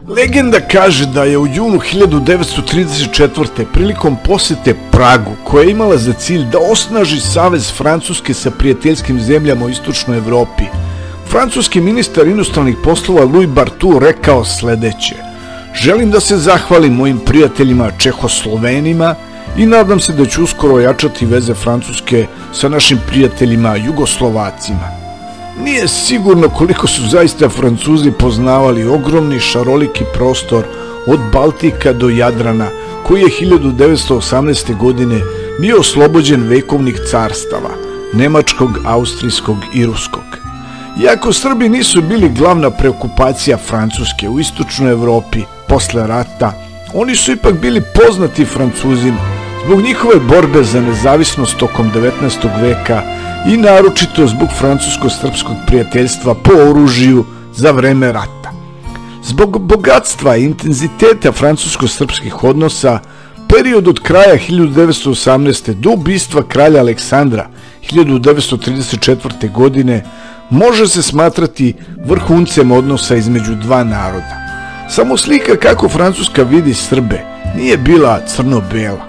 Legenda kaže da je u junu 1934. prilikom posete Pragu, koja je imala za cilj da osnaži savez Francuske sa prijateljskim zemljama u istočnoj Evropi, francuski ministar inostranih poslova Louis Barthou rekao sledeće: želim da se zahvalim mojim prijateljima Čehoslovenima i nadam se da ću uskoro ojačati veze Francuske sa našim prijateljima Jugoslovacima. Nije sigurno koliko su zaista Francuzi poznavali ogromni šaroliki prostor od Baltika do Jadrana, koji je 1918. godine bio oslobođen vekovnih carstava, nemačkog, austrijskog i ruskog. Iako Srbi nisu bili glavna preokupacija Francuske u istočnoj Evropi posle rata, oni su ipak bili poznati Francuzima zbog njihove borbe za nezavisnost tokom 19. veka i naročito zbog francusko-srpskog prijateljstva po oružju za vreme rata. Zbog bogatstva i intenziteta francusko-srpskih odnosa, period od kraja 1918. do ubistva kralja Aleksandra 1934. godine može se smatrati vrhuncem odnosa između dva naroda. Samo slika kako Francuska vidi Srbe nije bila crno-bela.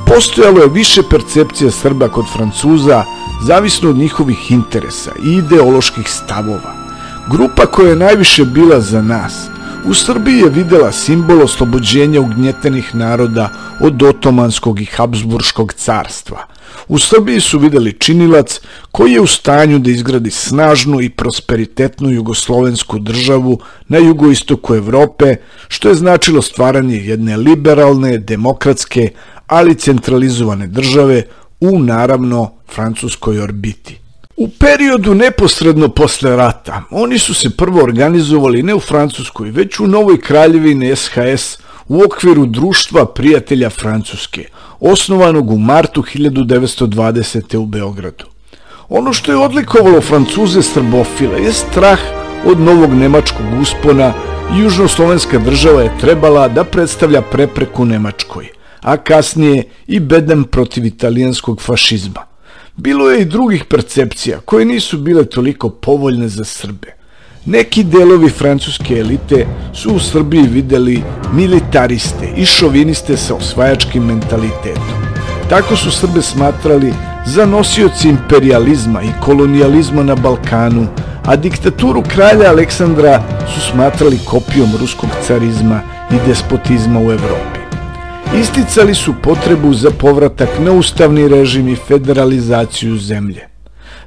Postojalo je više percepcija Srba kod Francuza, zavisno od njihovih interesa i ideoloških stavova. Grupa koja je najviše bila za nas u Srbiji je videla simbol oslobođenja ugnjetenih naroda od Otomanskog i Habsburškog carstva. U Srbiji su videli činilac koji je u stanju da izgradi snažnu i prosperitetnu jugoslovensku državu na jugoistoku Evrope, što je značilo stvaranje jedne liberalne, demokratske, ali centralizovane države u, naravno, francuskoj orbiti. U periodu neposredno posle rata, oni su se prvo organizovali ne u Francuskoj, već u Novoj Kraljevini SHS u okviru Društva prijatelja Francuske, osnovanog u martu 1920. u Beogradu. Ono što je odlikovalo Francuze srbofile je strah od novog nemačkog uspona i južnoslovenska država je trebala da predstavlja prepreku Nemačkoj, a kasnije i bedem protiv italijanskog fašizma. Bilo je i drugih percepcija koje nisu bile toliko povoljne za Srbe. Neki delovi francuske elite su u Srbiji videli militariste i šoviniste sa osvajačkim mentalitetom. Tako su Srbe smatrali za nosioci imperijalizma i kolonijalizma na Balkanu, a diktaturu kralja Aleksandra su smatrali kopijom ruskog carizma i despotizma u Evropi. Isticali su potrebu za povratak na ustavni režim i federalizaciju zemlje.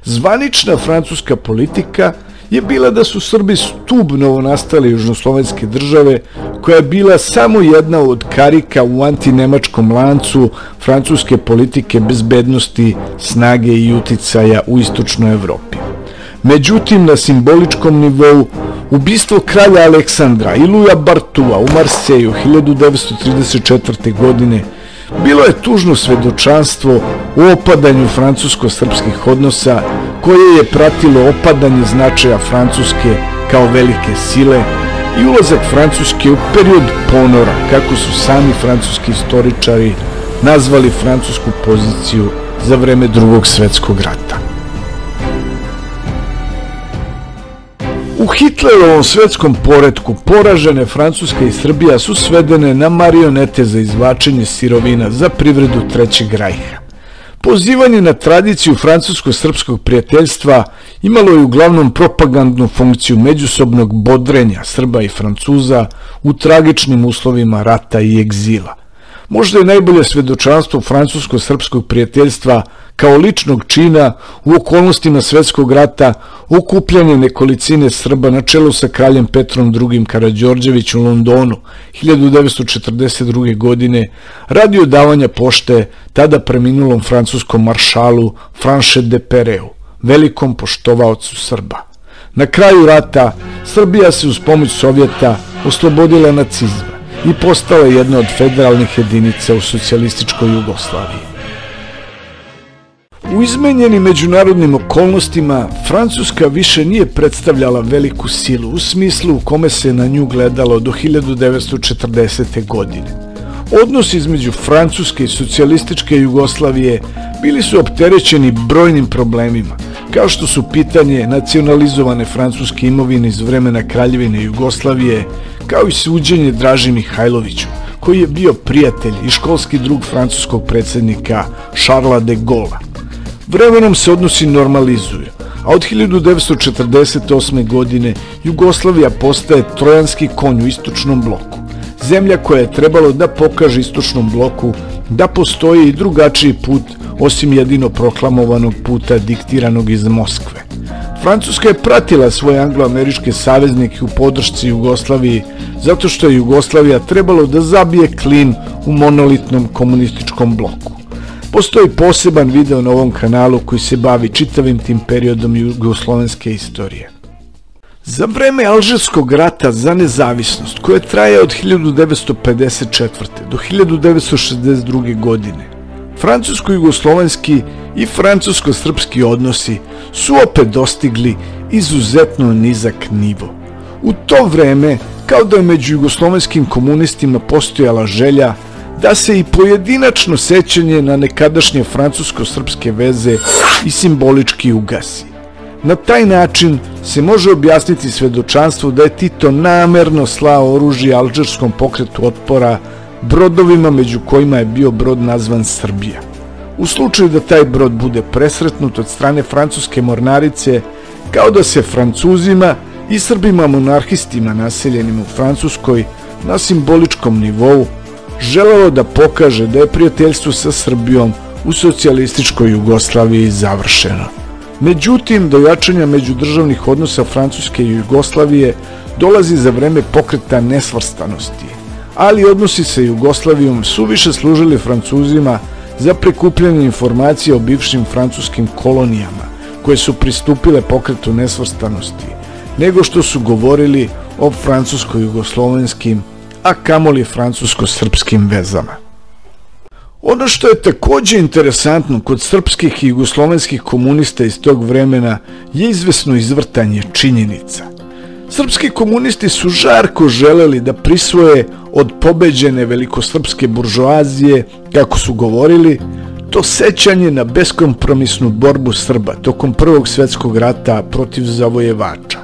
Zvanična francuska politika je bila da su Srbi stub novonastale južnoslovenske države, koja je bila samo jedna od karika u antinemačkom lancu francuske politike bezbednosti, snage i uticaja u istočnoj Evropi. Međutim, na simboličkom nivou, ubistvo kralja Aleksandra i Louisa Barthoua u Marseju 1934. godine bilo je tužno svedočanstvo u opadanju francusko-srpskih odnosa, koje je pratilo opadanje značaja Francuske kao velike sile i ulazak Francuske u period ponora, kako su sami francuski istoričari nazvali francusku poziciju za vreme Drugog svetskog rata. U Hitlerovom svetskom poretku poražene Francuska i Srbija su svedene na marionete za izvlačenje sirovina za privredu Trećeg rajha. Pozivanje na tradiciju francusko-srpskog prijateljstva imalo je uglavnom propagandnu funkciju međusobnog bodrenja Srba i Francuza u tragičnim uslovima rata i egzila. Možda je najbolje svedočanstvo francusko-srpskog prijateljstva kao ličnog čina u okolnostima svetskog rata okupljanje nekolicine Srba na čelu sa kraljem Petrom II. Karađorđevićem u Londonu 1942. godine radi odavanja pošte tada preminulom francuskom maršalu Franche de Pereu, velikom poštovaocu Srba. Na kraju rata Srbija se uz pomoć Sovjeta oslobodila nacizma i postala jedna od federalnih jedinica u socijalističkoj Jugoslaviji. U izmenjenim međunarodnim okolnostima Francuska više nije predstavljala veliku silu u smislu u kome se na nju gledalo do 1940. godine. Odnosi između Francuske i socijalističke Jugoslavije bili su opterećeni brojnim problemima, kao što su pitanje nacionalizovane francuske imovine iz vremena Kraljevine Jugoslavije, kao i suđenje Draži Mihajloviću, koji je bio prijatelj i školski drug francuskog predsjednika Charlesa de Gaulle'a. Vremenom se odnosi normalizuju, a od 1948. godine Jugoslavija postaje trojanski konj u istočnom bloku, zemlja koja je trebalo da pokaže istočnom bloku da postoji i drugačiji put osim jedino proklamovanog puta diktiranog iz Moskve. Francuska je pratila svoje angloameričke saveznike u podršci Jugoslaviji zato što je Jugoslavija trebalo da zabije klin u monolitnom komunističkom bloku. Postoji poseban video na ovom kanalu koji se bavi čitavim tim periodom jugoslovenske istorije. Za vreme Alžirskog rata za nezavisnost, koje traje od 1954. do 1962. godine, francusko-jugoslovenski i francusko-srpski odnosi su opet dostigli izuzetno nizak nivo. U to vreme, kao da je među jugoslovenskim komunistima postojala želja da se i pojedinačno sećanje na nekadašnje francusko-srpske veze i simbolički ugasi. Na taj način se može objasniti svedočanstvo da je Tito namerno slao oružje alžirskom pokretu otpora brodovima među kojima je bio brod nazvan Srbija. U slučaju da taj brod bude presretnut od strane francuske mornarice, kao da se Francuzima i Srbima monarhistima naseljenim u Francuskoj na simboličkom nivou želelo da pokaže da je prijateljstvo sa Srbijom u socijalističkoj Jugoslaviji završeno. Međutim, do jačanja međudržavnih odnosa Francuske i Jugoslavije dolazi za vreme pokreta nesvrstanosti, ali odnosi sa Jugoslavijom su više služili Francuzima za prikupljanje informacija o bivšim francuskim kolonijama koje su pristupile pokretu nesvrstanosti, nego što su govorili o francusko-jugoslovenskim, a kamoli francusko-srpskim vezama. Ono što je također interesantno kod srpskih i jugoslovenskih komunista iz tog vremena je izvesno izvrtanje činjenica. Srpski komunisti su žarko želeli da prisvoje od pobeđene velikosrpske buržoazije, kako su govorili, to sećanje na beskompromisnu borbu Srba tokom Prvog svjetskog rata protiv zavojevača.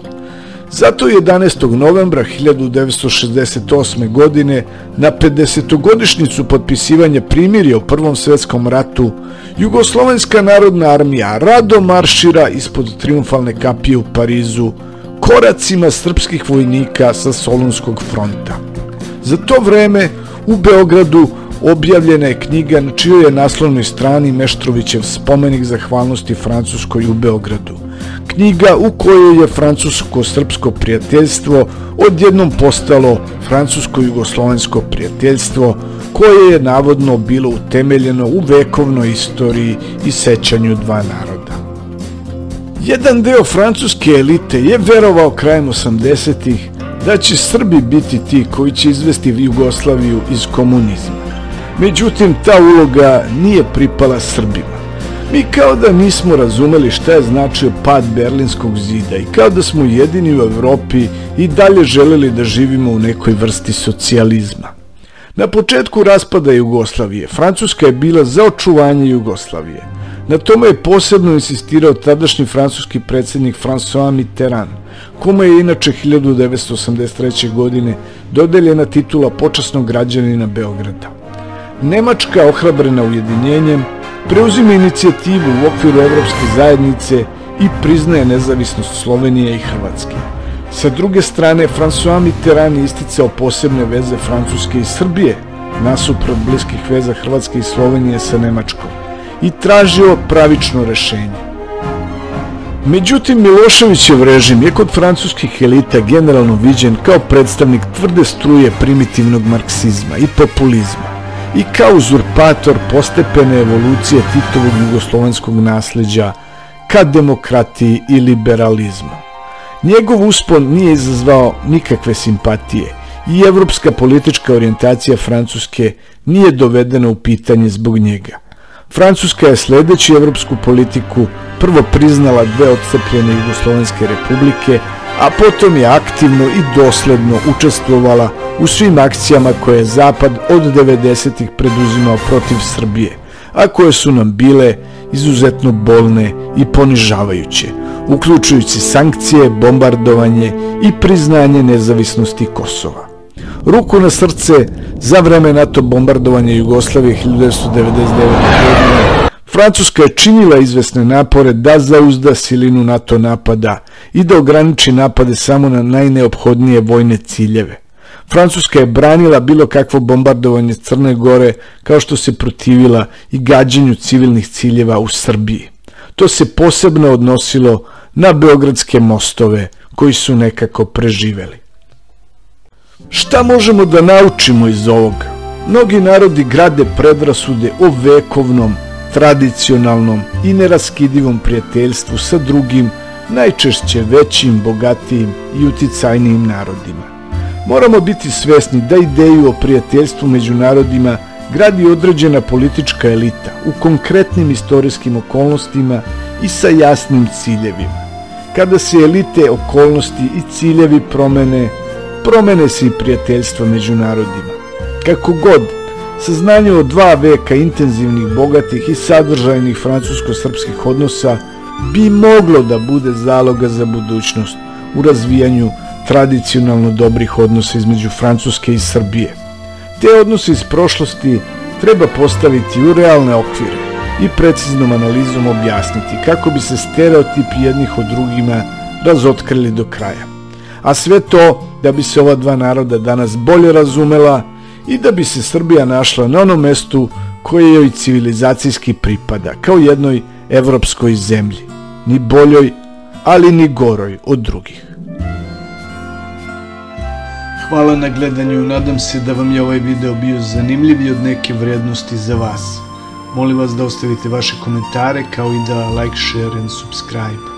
Zato 11. novembra 1968. godine, na 50-godišnjicu potpisivanja primirja u Prvom svjetskom ratu, Jugoslovenska narodna armija rado maršira ispod triumfalne kapije u Parizu, koracima srpskih vojnika sa Solunskog fronta. Za to vreme u Beogradu objavljena je knjiga na čijoj je naslovnoj strani Meštrovićev spomenik zahvalnosti Francuskoj u Beogradu. Knjiga u kojoj je francusko-srpsko prijateljstvo odjednom postalo francusko-jugoslovensko prijateljstvo, koje je navodno bilo utemeljeno u vekovnoj istoriji i sećanju dva naroda. Jedan deo francuske elite je verovao krajem 80-ih da će Srbi biti ti koji će izvesti Jugoslaviju iz komunizma. Međutim, ta uloga nije pripala Srbima. Mi kao da nismo razumeli šta je značio pad Berlinskog zida i kao da smo jedini u Evropi i dalje želeli da živimo u nekoj vrsti socijalizma. Na početku raspada Jugoslavije, Francuska je bila za očuvanje Jugoslavije. Na tome je posebno insistirao tadašnji francuski predsjednik François Mitterrand, kome je inače 1983. godine dodeljena titula počasnog građanina Beograda. Nemačka, ohrabrena ujedinjenjem, preuzima inicijativu u okviru Evropske zajednice i priznaje nezavisnost Slovenije i Hrvatske. Sa druge strane, François Mitterrand je isticao posebne veze Francuske i Srbije nasuprot bliskih veza Hrvatske i Slovenije sa Nemačkom i tražio pravično rešenje. Međutim, Miloševićev režim je kod francuskih elita generalno viđen kao predstavnik tvrde struje primitivnog marksizma i populizma i kao uzurpator postepene evolucije Titovog jugoslovenskog nasleđa ka demokratiji i liberalizmu. Njegov uspon nije izazvao nikakve simpatije i evropska politička orijentacija Francuske nije dovedena u pitanje zbog njega. Francuska je sledeći evropsku politiku prvo priznala dve odcepljene jugoslovenske republike, a potom je aktivno i dosledno učestvovala u svim akcijama koje je Zapad od 90-ih preduzimao protiv Srbije, a koje su nam bile izuzetno bolne i ponižavajuće, uključujući sankcije, bombardovanje i priznanje nezavisnosti Kosova. Ruku na srce, za vreme NATO bombardovanja Jugoslavije 1999. godine, Francuska je činila izvesne napore da zauzda silinu NATO napada i da ograniči napade samo na najneophodnije vojne ciljeve. Francuska je branila bilo kakvo bombardovanje Crne Gore, kao što se protivila i gađanju civilnih ciljeva u Srbiji. To se posebno odnosilo na beogradske mostove koji su nekako preživeli. Šta možemo da naučimo iz ovoga? Mnogi narodi grade predrasude o vekovnom, tradicionalnom i neraskidivom prijateljstvu sa drugim, najčešće većim, bogatijim i uticajnijim narodima. Moramo biti svesni da ideju o prijateljstvu među narodima gradi određena politička elita u konkretnim istorijskim okolnostima i sa jasnim ciljevima. Kada se elite, okolnosti i ciljevi promene se i prijateljstva među narodima. Kako god, saznanje o 2 veka intenzivnih, bogatih i sadržajnih francusko-srpskih odnosa bi moglo da bude zaloga za budućnost u razvijanju tradicionalno dobrih odnosa između Francuske i Srbije. Te odnose iz prošlosti treba postaviti u realne okvire i preciznom analizom objasniti kako bi se stereotipi jednih o drugima razotkrili do kraja. A sve to da bi se ova 2 naroda danas bolje razumela i da bi se Srbija našla na onom mestu koje joj civilizacijski pripada, kao jednoj evropskoj zemlji, ni boljoj, ali ni goroj od drugih. Hvala na gledanju, nadam se da vam je ovaj video bio zanimljiv i od neke vrednosti za vas. Molim vas da ostavite vaše komentare kao i da like, share and subscribe.